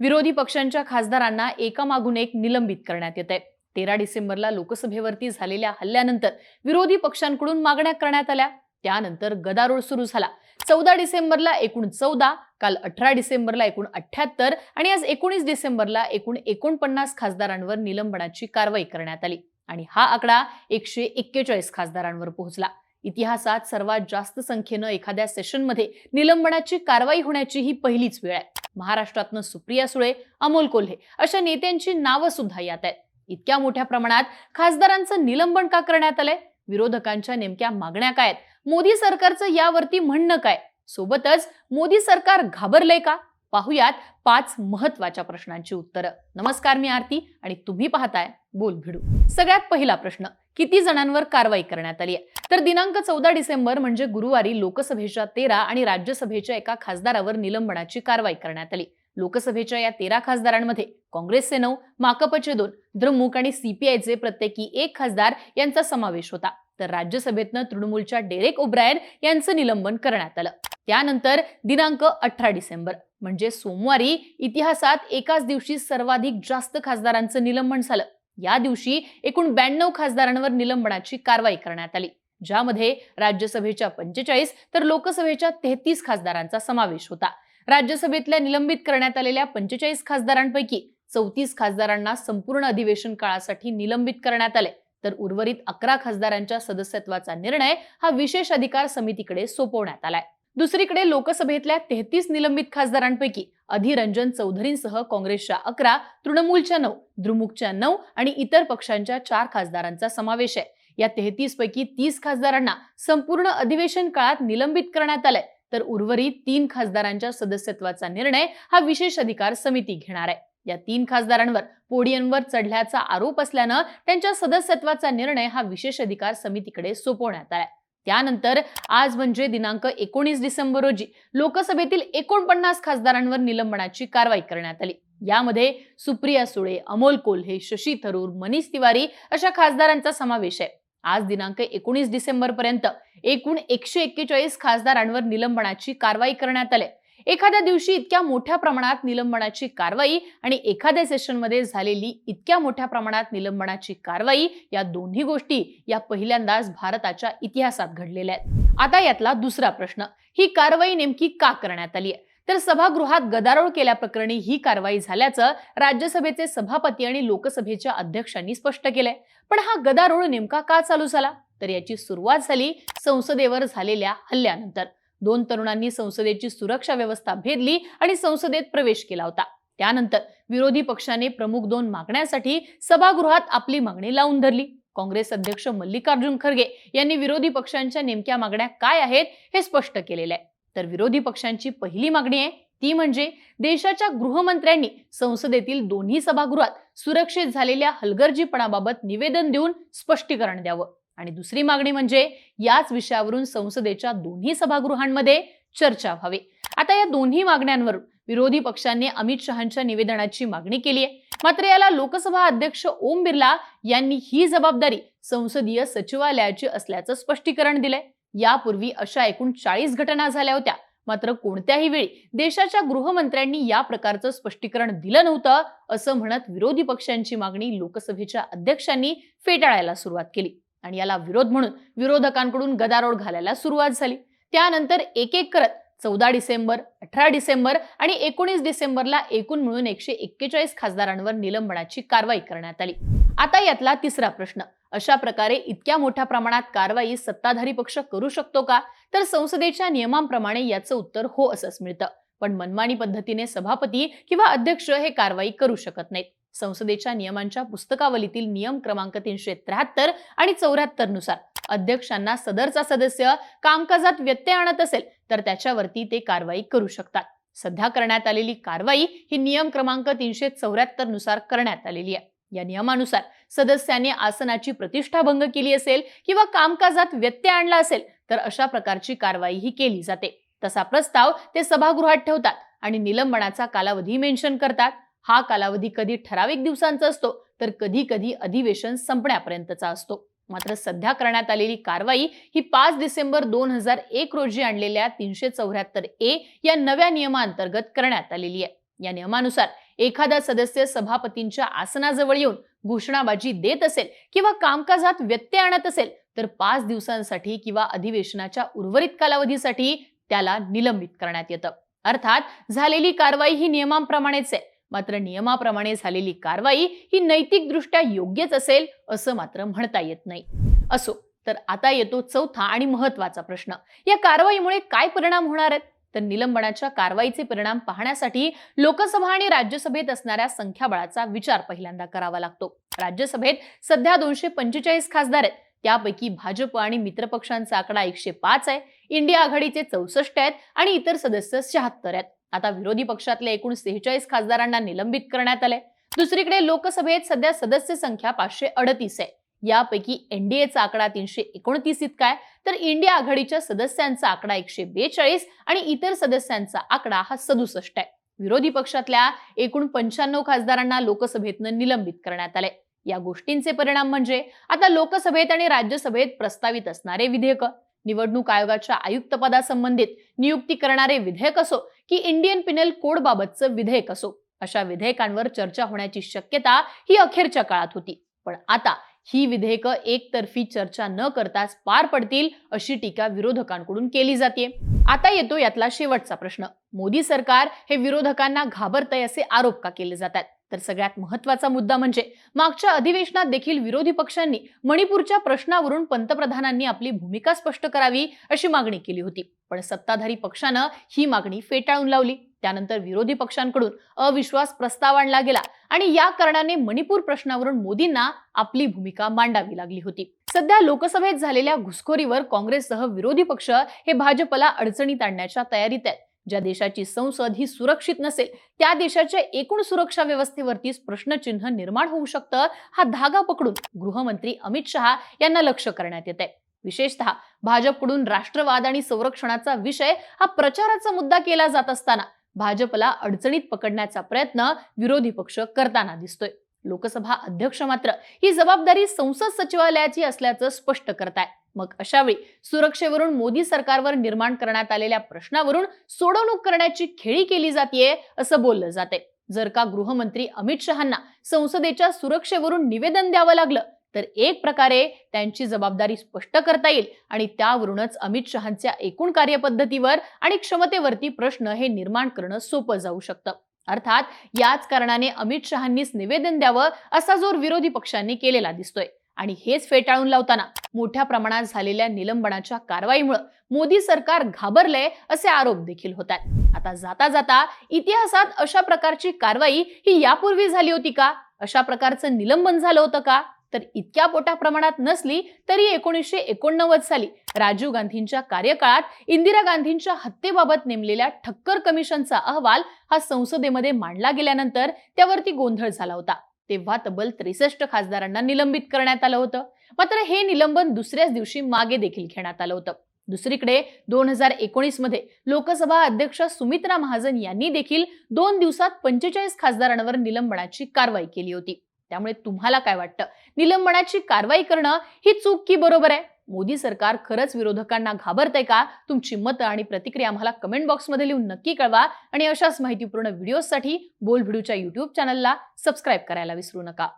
विरोधी पक्षांच्या खासदारांना एकामागून एक निलंबित करण्यात येत आहे। 13 डिसेंबरला लोकसभेवरती झालेल्या हल्ल्यानंतर विरोधी पक्षांकडून मागण्या करण्यात आल्या, त्यानंतर गदारोळ सुरू झाला। 14 डिसेंबरला एकूण 14, काल 18 डिसेंबरला एकूण 78 आणि आज 19 डिसेंबरला एकूण 49 खासदारांवर निलंबनाची कारवाई करण्यात आली आणि हा आकडा 141 खासदारांवर पोहोचला। इतिहासात सर्वात जास्त संख्येने एखाद्या सेशनमध्ये निलंबनाची कारवाई होण्याची ही पहिलीच वेळ आहे। महाराष्ट्रातनं सुप्रिया सुळे, अमोल कोल्हे अशा नेत्यांची नावं सुद्धा यात आहेत। इतक्या मोठ्या प्रमाणात खासदारांचं निलंबन का करण्यात आलंय? विरोधकांच्या नेमक्या मागण्या काय आहेत? मोदी सरकारचं यावरती म्हणणं काय? सोबतच मोदी सरकार घाबरलंय का? पाहुयात 5 महत्त्वाच्या प्रश्नांची उत्तरं। नमस्कार, मी आरती आणि तुम्ही पाहताय बोल भिडू। सगळ्यात पहिला प्रश्न, किती जणांवर कारवाई करण्यात आली आहे? तर दिनांक 14 डिसेंबर म्हणजे गुरुवारी लोकसभेच्या 13 आणि राज्यसभेच्या एका खासदारावर निलंबनाची कारवाई करण्यात आली। लोकसभेच्या या 13 खासदारांमध्ये काँग्रेसचे 9, माकपचे 2, द्रमुक आणि सीपीआयचे प्रत्येकी 1 खासदार यांचा समावेश होता। तर राज्यसभेतनं तृणमूलच्या डेरेक ओब्रायन यांचं निलंबन करण्यात आलं। त्यानंतर दिनांक 18 डिसेंबर म्हणजे सोमवारी इतिहासात एकाच दिवशी सर्वाधिक जास्त खासदारांचं निलंबन झालं। या दिवशी एकूण 92 खासदारांवर निलंबनाची कारवाई करण्यात आली, ज्यामध्ये राज्यसभेच्या 45 तर लोकसभेच्या 33 खासदारांचा समावेश होता। राज्यसभेतल्या निलंबित करण्यात आलेल्या 45 खासदारांपैकी 34 खासदारांना संपूर्ण अधिवेशन काळासाठी निलंबित करण्यात आले, तर उर्वरित 11 खासदारांच्या सदस्यत्वाचा निर्णय हा विशेष अधिकार समितीकडे सोपवण्यात आलाय। दुसरीकडे लोकसभेतल्या 33 निलंबित खासदारांपैकी अधीर रंजन चौधरींसह काँग्रेसच्या 11, तृणमूलच्या 9, द्रमुकच्या 9 आणि इतर पक्षांच्या 4 खासदारांचा समावेश आहे। या 33 पैकी 30 खासदारांना संपूर्ण अधिवेशन काळात निलंबित करण्यात आलंय, तर उर्वरित 3 खासदारांच्या सदस्यत्वाचा निर्णय हा विशेष अधिकार समिती घेणार आहे। या 3 खासदारांवर पोडियमवर चढल्याचा आरोप असल्यानं त्यांच्या सदस्यत्वाचा निर्णय हा विशेष अधिकार समितीकडे सोपवण्यात आलाय। त्यानंतर आज म्हणजे दिनांक 19 डिसेंबर रोजी लोकसभेतील 49 खासदारांवर निलंबनाची कारवाई करण्यात आली। यामध्ये सुप्रिया सुळे, अमोल कोल्हे, शशी थरूर, मनीष तिवारी अशा खासदारांचा समावेश आहे। आज दिनांक 19 डिसेंबर पर्यंत एकूण 141 खासदारांवर निलंबनाची कारवाई करण्यात आली। एखाद्या दिवशी इतक्या मोठ्या प्रमाणात निलंबनाची कारवाई आणि एखाद्या सेशनमध्ये झालेली इतक्या मोठ्या प्रमाणात निलंबनाची कारवाई, या दोन्ही गोष्टी या पहिल्यांदाच भारताच्या इतिहासात घडलेल्या आहेत। आता यातला दुसरा प्रश्न, ही कारवाई नेमकी का करण्यात आली आहे? तर सभागृहात गदारोळ केल्याप्रकरणी ही कारवाई झाल्याचं राज्यसभेचे सभापती आणि लोकसभेच्या अध्यक्षांनी स्पष्ट केलंय। पण हा गदारोळ नेमका का चालू झाला? तर याची सुरुवात झाली संसदेवर झालेल्या हल्ल्यानंतर। 2 तरुणांनी संसदेची सुरक्षा व्यवस्था भेदली आणि संसदेत प्रवेश केला होता। त्यानंतर विरोधी पक्षाने प्रमुख 2 मागण्यांसाठी सभागृहात आपली मागणी लावून धरली। काँग्रेस अध्यक्ष मल्लिकार्जुन खरगे यांनी विरोधी पक्षांच्या नेमक्या मागण्या काय आहेत हे स्पष्ट केलेलं आहे। तर विरोधी पक्षांची पहिली मागणी आहे ती म्हणजे देशाच्या गृहमंत्र्यांनी संसदेतील दोन्ही सभागृहात सुरक्षित झालेल्या हलगर्जीपणाबाबत निवेदन देऊन स्पष्टीकरण द्यावं। आणि दुसरी मागणी म्हणजे याच विषयावरून संसदेच्या दोन्ही सभागृहांमध्ये चर्चा व्हावी। आता या दोन्ही मागण्यांवरून विरोधी पक्षांनी अमित शहांच्या निवेदनाची मागणी केली आहे, मात्र याला लोकसभा अध्यक्ष ओम बिर्ला यांनी ही जबाबदारी संसदीय सचिवालयाची असल्याचं स्पष्टीकरण दिलंय। यापूर्वी अशा एकूण 40 घटना झाल्या होत्या, मात्र कोणत्याही वेळी देशाच्या गृहमंत्र्यांनी या प्रकारचं स्पष्टीकरण दिलं नव्हतं, असं म्हणत विरोधी पक्षांची मागणी लोकसभेच्या अध्यक्षांनी फेटाळायला सुरुवात केली आणि याला विरोध म्हणून विरोधकांकडून गदारोळ घालायला सुरुवात झाली। त्यानंतर एक एक करत 14 डिसेंबर, 18 डिसेंबर आणि 19 डिसेंबरला एकूण मिळून 141 खासदारांवर निलंबनाची कारवाई करण्यात आली। आता यातला तिसरा प्रश्न, अशा प्रकारे इतक्या मोठ्या प्रमाणात कारवाई सत्ताधारी पक्ष करू शकतो का? तर संसदेच्या नियमांप्रमाणे याचं उत्तर हो असंच मिळतं। पण मनमानी पद्धतीने सभापती किंवा अध्यक्ष हे कारवाई करू शकत नाहीत। संसदेच्या नियमांच्या पुस्तकावलीतील नियम क्रमांक 373 आणि 74 नुसार अध्यक्षांना सदरचा सदस्य कामकाजात व्यत्यय आणत असेल तर त्याच्यावरती ते कारवाई करू शकतात। सध्या करण्यात आलेली कारवाई ही नियम क्रमांक 374 नुसार करण्यात आलेली आहे। या नियमानुसार सदस्यांनी आसनाची प्रतिष्ठा भंग केली असेल किंवा कामकाजात व्यत्यय आणला असेल तर अशा प्रकारची कारवाई ही केली जाते। तसा प्रस्ताव ते सभागृहात ठेवतात आणि निलंबनाचा कालावधी मेन्शन करतात। हा कालावधी कधी ठराविक दिवसांचा असतो तर कधी कधी अधिवेशन संपण्यापर्यंतचा असतो। मात्र सध्या करण्यात आलेली कारवाई ही 5 डिसेंबर 2001 रोजी आणलेल्या 374A या नव्या नियमांतर्गत करण्यात आलेली आहे। या नियमानुसार एखादा सदस्य सभापतींच्या आसनाजवळ येऊन घोषणाबाजी देत असेल किंवा कामकाजात व्यत्यय आणत असेल तर 5 दिवसांसाठी किंवा अधिवेशनाच्या उर्वरित कालावधीसाठी त्याला निलंबित करण्यात येतं. अर्थात झालेली कारवाई ही नियमांप्रमाणेच आहे, मात्र नियमाप्रमाणे झालेली कारवाई ही नैतिकदृष्ट्या योग्यच असेल असं मात्र म्हणता येत नाही. असो, तर आता येतो चौथा आणि महत्त्वाचा प्रश्न. या कारवाईमुळे काय परिणाम होणार आहेत? तर निलंबनाच्या कारवाईचे परिणाम पाहण्यासाठी लोकसभा आणि राज्यसभेत असणाऱ्या संख्याबळाचा विचार पहिल्यांदा करावा लागतो. राज्यसभेत सध्या 245 खासदार आहेत. त्यापैकी भाजप आणि मित्रपक्षांचा आकडा 105 आहे, इंडिया आघाडीचे 64 आहेत आणि इतर सदस्य 76 आहेत. आता विरोधी पक्षातल्या एकूण 46 खासदारांना निलंबित करण्यात आले. दुसरीकडे लोकसभेत सध्या सदस्य संख्या 538 आहे. यापैकी एनडीएचा आकडा 329 इतका आहे, तर इंडिया आघाडीच्या सदस्यांचा आकडा 142 आणि इतर सदस्यांचा आकडा हा 67 आहे. विरोधी पक्षातल्या एकूण 95 खासदारांना लोकसभेतनं निलंबित करण्यात आले. या गोष्टींचे परिणाम म्हणजे आता लोकसभेत आणि राज्यसभेत प्रस्तावित असणारे विधेयक, निवडणूक आयोगाच्या आयुक्तपदासंबंधित नियुक्ती करणारे विधेयक असो की इंडियन पिनल कोड बाबतचं विधेयक असो, अशा विधेयकांवर चर्चा होण्याची शक्यता ही अखेरच्या काळात होती. पण आता ही विधेयकं एकतर्फी चर्चा न करताच पार पडतील अशी टीका विरोधकांकडून केली जाते. आता येतो यातला शेवटचा प्रश्न. मोदी सरकार हे विरोधकांना घाबरतंय असे आरोप का केले जातात? तर सगळ्यात महत्त्वाचा मुद्दा म्हणजे मागच्या अधिवेशनात देखील विरोधी पक्षांनी मणिपूरच्या प्रश्नावरून पंतप्रधानांनी आपली भूमिका स्पष्ट करावी अशी मागणी केली होती. पण सत्ताधारी पक्षानं ही मागणी फेटाळून लावली. त्यानंतर विरोधी पक्षांकडून अविश्वास प्रस्ताव आणला गेला आणि या कारणाने मणिपूर प्रश्नावरून मोदींना आपली भूमिका मांडावी लागली होती. सध्या लोकसभेत झालेल्या घुसखोरीवर काँग्रेससह विरोधी पक्ष हे भाजपला अडचणीत आणण्याच्या तयारीत आहेत. ज्या देशाची संसद ही सुरक्षित नसेल त्या देशाच्या एकूण सुरक्षा व्यवस्थेवरतीच प्रश्नचिन्ह निर्माण होऊ शकतं, हा धागा पकडून गृहमंत्री अमित शहा यांना लक्ष्य करण्यात येत आहे. विशेषतः भाजपकडून राष्ट्रवाद आणि संरक्षणाचा विषय हा प्रचाराचा मुद्दा केला जात असताना भाजपला अडचणीत पकडण्याचा प्रयत्न विरोधी पक्ष करताना दिसतोय. लोकसभा अध्यक्ष मात्र ही जबाबदारी संसद सचिवालयाची असल्याचं स्पष्ट करताय. मग अशावेळी सुरक्षेवरून मोदी सरकारवर निर्माण करण्यात आलेल्या प्रश्नावरून सोडवणूक करण्याची खेळी केली जातेय असं बोललं जाते. जर का गृहमंत्री अमित शहांना संसदेच्या सुरक्षेवरून निवेदन द्यावं लागलं तर एक प्रकारे त्यांची जबाबदारी स्पष्ट करता येईल आणि त्यावरूनच अमित शहांच्या एकूण कार्यपद्धतीवर आणि क्षमतेवरती प्रश्न हे निर्माण करणं सोपं जाऊ शकतं. अर्थात याच कारणाने अमित शहांनीच निवेदन द्यावं असा जोर विरोधी पक्षांनी केलेला दिसतोय आणि हेच फेटाळून लावताना मोठ्या प्रमाणात झालेल्या निलंबनाच्या कारवाईमुळे मोदी सरकार घाबरले असे आरोप देखील होतात. आता जाता जाता इतिहासात अशा प्रकारची कारवाई ही यापूर्वी झाली होती का? अशा प्रकारचं निलंबन झालं होतं का? तर इतक्या मोठ्या प्रमाणात नसली तरी 1989 साली राजीव गांधींच्या कार्यकाळात इंदिरा गांधींच्या हत्येबाबत नेमलेल्या ठक्कर कमिशनचा अहवाल हा संसदेमध्ये मांडला गेल्यानंतर त्यावरती गोंधळ झाला होता. तेव्हा तब्बल 63 खासदारांना निलंबित करण्यात आलं होतं. मात्र हे निलंबन दुसऱ्याच दिवशी मागे देखील घेण्यात आलं होतं. दुसरीकडे 2019 मध्ये लोकसभा अध्यक्ष सुमित्रा महाजन यांनी देखील 2 दिवसात 45 खासदारांवर निलंबनाची कारवाई केली होती. त्यामुळे तुम्हाला काय वाटतं? निलंबनाची कारवाई करणं ही चूक की बरोबर आहे? मोदी सरकार खरंच विरोधकांना घाबरतंय का? तुमची मतं आणि प्रतिक्रिया आम्हाला कमेंट बॉक्समध्ये लिहून नक्की कळवा आणि अशाच माहितीपूर्ण व्हिडिओसाठी बोल्ड व्हिडिओच्या YouTube चॅनलला सबस्क्राईब करायला विसरू नका.